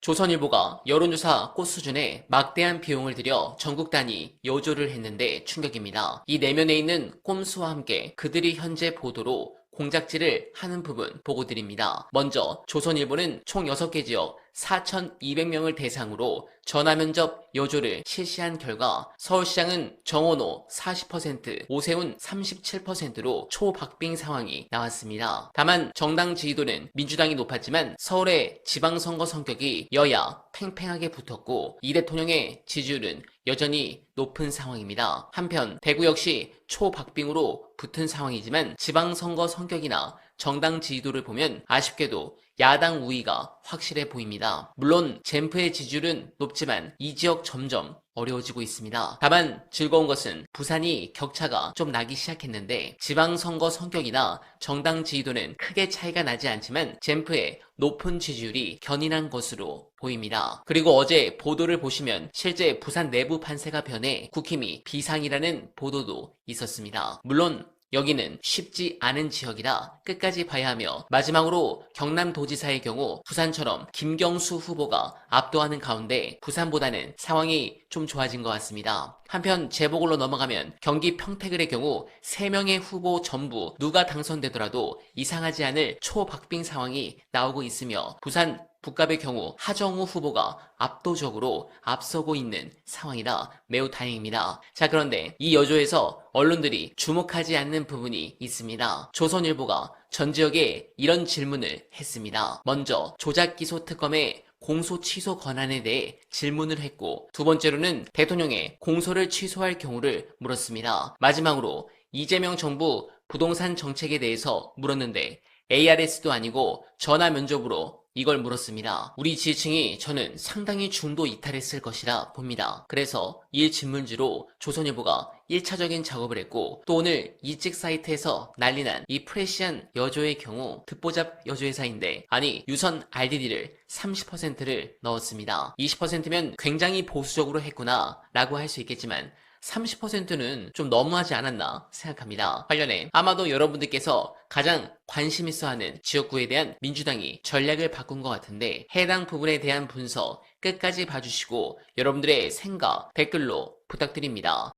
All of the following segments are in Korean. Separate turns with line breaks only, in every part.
조선일보가 여론조사 꽃 수준에 막대한 비용을 들여 전국 단위 여조를 했는데 충격입니다. 이 내면에 있는 꼼수와 함께 그들이 현재 보도로 공작질을 하는 부분 보고 드립니다. 먼저 조선일보는 총 6개 지역 4,200명을 대상으로 전화면접 여조를 실시한 결과 서울시장은 정원호 40%, 오세훈 37%로 초박빙 상황이 나왔습니다. 다만 정당 지지도는 민주당이 높았지만 서울의 지방선거 성격이 여야 팽팽하게 붙었고 이 대통령의 지지율은 여전히 높은 상황입니다. 한편 대구 역시 초박빙으로 붙은 상황이지만 지방선거 성격이나 정당 지지도를 보면 아쉽게도 야당 우위가 확실해 보입니다. 물론 젠프의 지지율은 높지만 이 지역 점점 어려워지고 있습니다. 다만 즐거운 것은 부산이 격차가 좀 나기 시작했는데 지방선거 성격이나 정당 지지도는 크게 차이가 나지 않지만 젠프의 높은 지지율이 견인한 것으로 보입니다. 그리고 어제 보도를 보시면 실제 부산 내부 판세가 변해 국힘이 비상이라는 보도도 있었습니다. 물론 여기는 쉽지 않은 지역이라 끝까지 봐야 하며 마지막으로 경남도지사의 경우 부산처럼 김경수 후보가 압도하는 가운데 부산보다는 상황이 좀 좋아진 것 같습니다. 한편 재보궐로 넘어가면 경기 평택을의 경우 3명의 후보 전부 누가 당선되더라도 이상하지 않을 초박빙 상황이 나오고 있으며 부산 북갑의 경우 하정우 후보가 압도적으로 앞서고 있는 상황이라 매우 다행입니다. 자, 그런데 이 여조에서 언론들이 주목하지 않는 부분이 있습니다. 조선일보가 전 지역에 이런 질문을 했습니다. 먼저 조작기소 특검의 공소 취소 권한에 대해 질문을 했고 두 번째로는 대통령의 공소를 취소할 경우를 물었습니다. 마지막으로 이재명 정부 부동산 정책에 대해서 물었는데 ARS도 아니고 전화 면접으로 이걸 물었습니다. 우리 지지층이 저는 상당히 중도 이탈했을 것이라 봅니다. 그래서 이 질문지로 조선일보가 1차적인 작업을 했고 또 오늘 이직 사이트에서 난리난 이 프레시안 여조의 경우 듣보잡 여조회사인데 아니 유선 RDD를 30%를 넣었습니다. 20%면 굉장히 보수적으로 했구나 라고 할 수 있겠지만 30%는 좀 너무하지 않았나 생각합니다. 관련해 아마도 여러분들께서 가장 관심 있어 하는 지역구에 대한 민주당이 전략을 바꾼 것 같은데 해당 부분에 대한 분석 끝까지 봐주시고 여러분들의 생각 댓글로 부탁드립니다.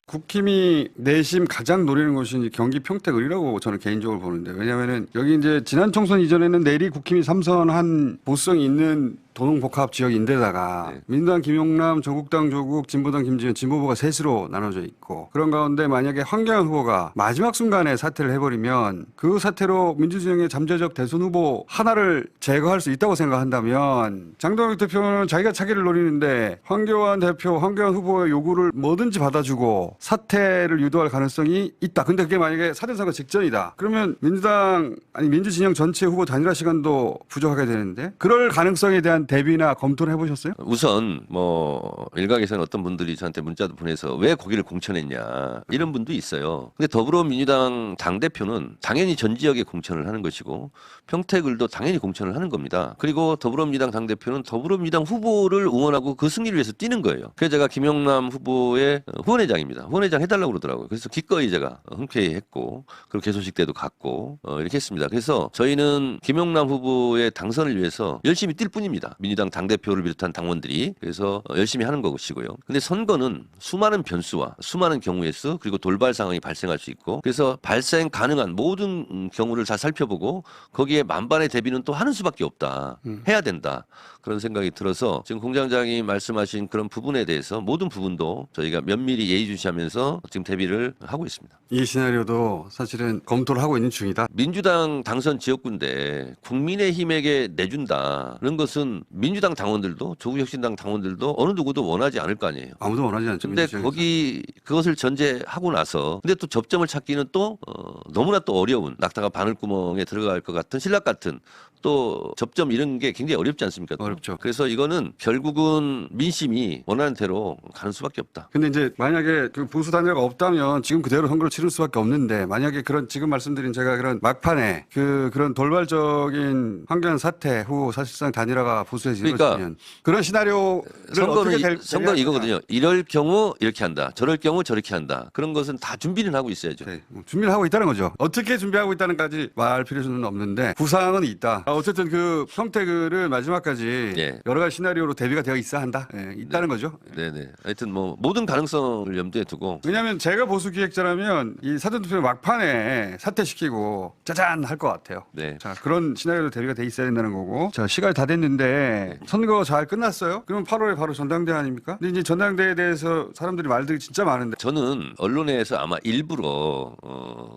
국힘이 내심 가장 노리는 곳이 경기 평택을이라고 저는 개인적으로 보는데 왜냐하면은 여기 이제 지난 총선 이전에는 내리 국힘이 삼선한 보수성이 있는 도농복합 지역인데다가 민주당 김용남, 조국당 조국, 진보당 김지현, 진보부가 셋으로 나눠져 있고 그런 가운데 만약에 황교안 후보가 마지막 순간에 사퇴를 해버리면 그 사태로 민주진영의 잠재적 대선 후보 하나를 제거할 수 있다고 생각한다면 장동혁 대표는 자기가 차기를 노리는데 황교안 대표, 황교안 후보의 요구를 뭐든지 받아주고 사퇴를 유도할 가능성이 있다. 근데 그게 만약에 4대 선거 직전이다. 그러면 민주당 아니 민주진영 전체 후보 단일화 시간도 부족하게 되는데 그럴 가능성에 대한 대비나 검토를 해보셨어요?
우선 뭐 일각에서는 어떤 분들이 저한테 문자도 보내서 왜 거기를 공천했냐 이런 분도 있어요. 근데 더불어민주당 당대표는 당연히 전 지역에 공천을 하는 것이고 평택을도 당연히 공천을 하는 겁니다. 그리고 더불어민주당 당대표는 더불어민주당 후보를 응원하고 그 승리를 위해서 뛰는 거예요. 그래서 제가 김용남 후보의 후원회장입니다. 후원회장 해달라고 그러더라고요. 그래서 기꺼이 제가 흔쾌히 했고 그리고 개소식 때도 갔고 이렇게 했습니다. 그래서 저희는 김용남 후보의 당선을 위해서 열심히 뛸 뿐입니다. 민주당 당대표를 비롯한 당원들이 그래서 열심히 하는 것이고요. 근데 선거는 수많은 변수와 수많은 경우의 수 그리고 돌발 상황이 발생할 수 있고 그래서 발생 가능한 모든 경우를 다 살펴보고 거기에 만반의 대비는 또 하는 수밖에 없다. 해야 된다. 그런 생각이 들어서 지금 공장장이 말씀하신 그런 부분에 대해서 모든 부분도 저희가 면밀히 예의주시하면서 지금 대비를 하고 있습니다.
이 시나리오도 사실은 검토를 하고 있는 중이다.
민주당 당선 지역구인데 국민의힘에게 내준다는 것은 민주당 당원들도 조국혁신당 당원들도 어느 누구도 원하지 않을 거 아니에요.
아무도 원하지 않죠.
근데 거기 그것을 전제하고 나서 근데 또 접점을 찾기는 또 너무나 또 어려운 낙타가 바늘구멍에 들어갈 것 같은 신락 같은 또 접점 이런 게 굉장히 어렵지 않습니까?
어렵죠.
그래서 이거는 결국은 민심이 원하는 대로 가는 수밖에 없다.
근데 이제 만약에 그 보수 단일화가 없다면 지금 그대로 선거를 치를 수밖에 없는데 만약에 그런 지금 말씀드린 제가 그런 막판에 그런 돌발적인 황교안 사태 후 사실상 단일화가 보수에 이루어지면 그런 시나리오를
선거는 이거거든요. 이럴 경우 이렇게 한다. 저럴 경우 저렇게 한다. 그런 것은 다 준비는 하고 있어야죠.
네, 준비를 하고 있다는 거죠. 어떻게 준비하고 있다는까지 말 필요는 없는데 구상은 있다. 어쨌든 그 평택을 마지막까지
예.
여러 가지 시나리오로 대비가 되어 있어야 한다. 예, 있다는 거죠.
네네. 하여튼 뭐 모든 가능성을 염두에 두고
왜냐하면 제가 보수 기획자라면 이 사전투표 막판에 사퇴시키고 짜잔 할 것 같아요.
네.
자, 그런 시나리오로 대비가 돼 있어야 된다는 거고. 자, 시간이 다 됐는데 선거 잘 끝났어요? 그러면 8월에 바로 전당대회 아닙니까? 근데 이제 전당대회에 대해서 사람들이 말들이 진짜 많은데
저는 언론에서 아마 일부러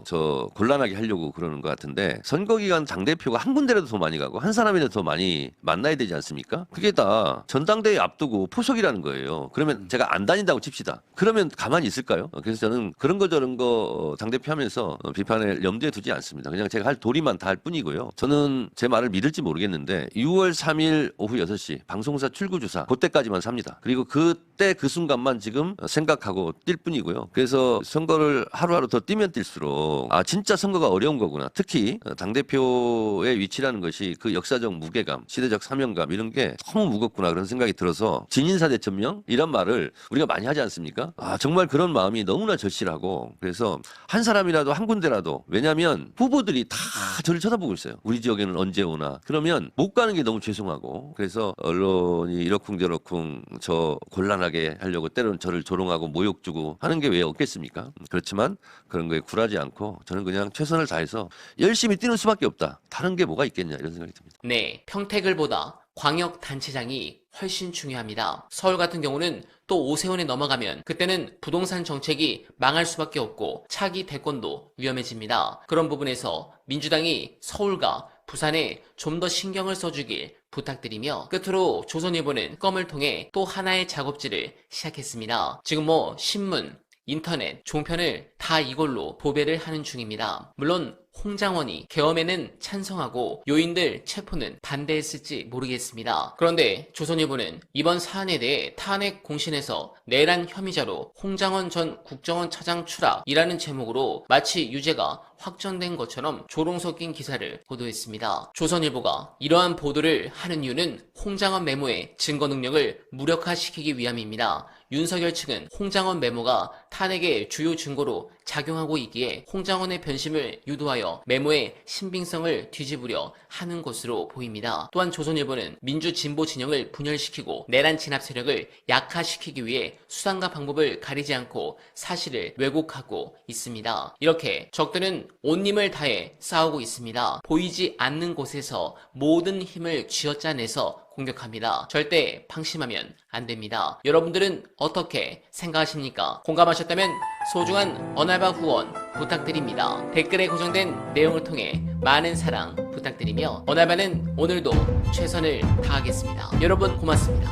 저 곤란하게 하려고 그러는 것 같은데 선거 기간 당 대표가 한 군데라도 더 많이 가고 한 사람이라도 더 많이 만나야 되지 않습니까? 그게 다 전당대회 앞두고 포석이라는 거예요. 그러면 제가 안 다닌다고 칩시다. 그러면 가만히 있을까요? 그래서 저는 그런 거 저런 거 당 대표 하면서 비판을 염두에 두지 않습니다. 그냥 제가 할 도리만 다 할 뿐이고요. 저는 제 말을 믿을지 모르겠는데 6월 3일 오후 6시 방송사 출구 주사 그때까지만 삽니다. 그리고 그때 그 순간만 지금 생각하고 뛸 뿐이고요. 그래서 선거를 하루하루 더 뛰면 뛸수록 아 진짜 선거가 어려운 거구나. 특히 당대표의 위치라는 것이 그 역사적 무게감, 시대적 사명감 이런 게 너무 무겁구나 그런 생각이 들어서 진인사 대천명 이런 말을 우리가 많이 하지 않습니까? 아 정말 그런 마음이 너무나 절실하고 그래서 한 사람이라도 한 군데라도 왜냐하면 후보들이 다 저를 쳐다보고 있어요. 우리 지역에는 언제 오나. 그러면 못 가는 게 너무 죄송하고 그래서 언론이 이러쿵저러쿵 저 곤란하게 하려고 때로는 저를 조롱하고 모욕 주고 하는 게 왜 없겠습니까? 그렇지만 그런 거에 굴하지 않고 저는 그냥 최선을 다해서 열심히 뛰는 수밖에 없다. 다른 게 뭐가 있겠냐 이런 생각이 듭니다.
네, 평택을보다 광역단체장이 훨씬 중요합니다. 서울 같은 경우는 또 오세훈에 넘어가면 그때는 부동산 정책이 망할 수밖에 없고 차기 대권도 위험해집니다. 그런 부분에서 민주당이 서울과 부산에 좀 더 신경을 써주길 부탁드리며 끝으로 조선일보는 껌을 통해 또 하나의 작업지를 시작했습니다. 지금 뭐 신문, 인터넷, 종편을 다 이걸로 도배를 하는 중입니다. 물론 홍장원이 계엄에는 찬성하고 요인들 체포는 반대했을지 모르겠습니다. 그런데 조선일보는 이번 사안에 대해 탄핵 공신에서 내란 혐의자로 홍장원 전 국정원 차장 추락이라는 제목으로 마치 유죄가 확정된 것처럼 조롱 섞인 기사를 보도했습니다. 조선일보가 이러한 보도를 하는 이유는 홍장원 메모의 증거 능력을 무력화시키기 위함입니다. 윤석열 측은 홍장원 메모가 탄핵의 주요 증거로 작용하고 있기에 홍장원의 변심을 유도하여 메모의 신빙성을 뒤집으려 하는 것으로 보입니다. 또한 조선일보는 민주진보 진영을 분열시키고 내란 진압 세력을 약화시키기 위해 수단과 방법을 가리지 않고 사실을 왜곡하고 있습니다. 이렇게 적들은 온 힘을 다해 싸우고 있습니다. 보이지 않는 곳에서 모든 힘을 쥐어짜내서 공격합니다. 절대 방심하면 안 됩니다. 여러분들은 어떻게 생각하십니까? 공감하셨다면 소중한 언알바 후원 부탁드립니다. 댓글에 고정된 내용을 통해 많은 사랑 부탁드리며 언알바는 오늘도 최선을 다하겠습니다. 여러분 고맙습니다.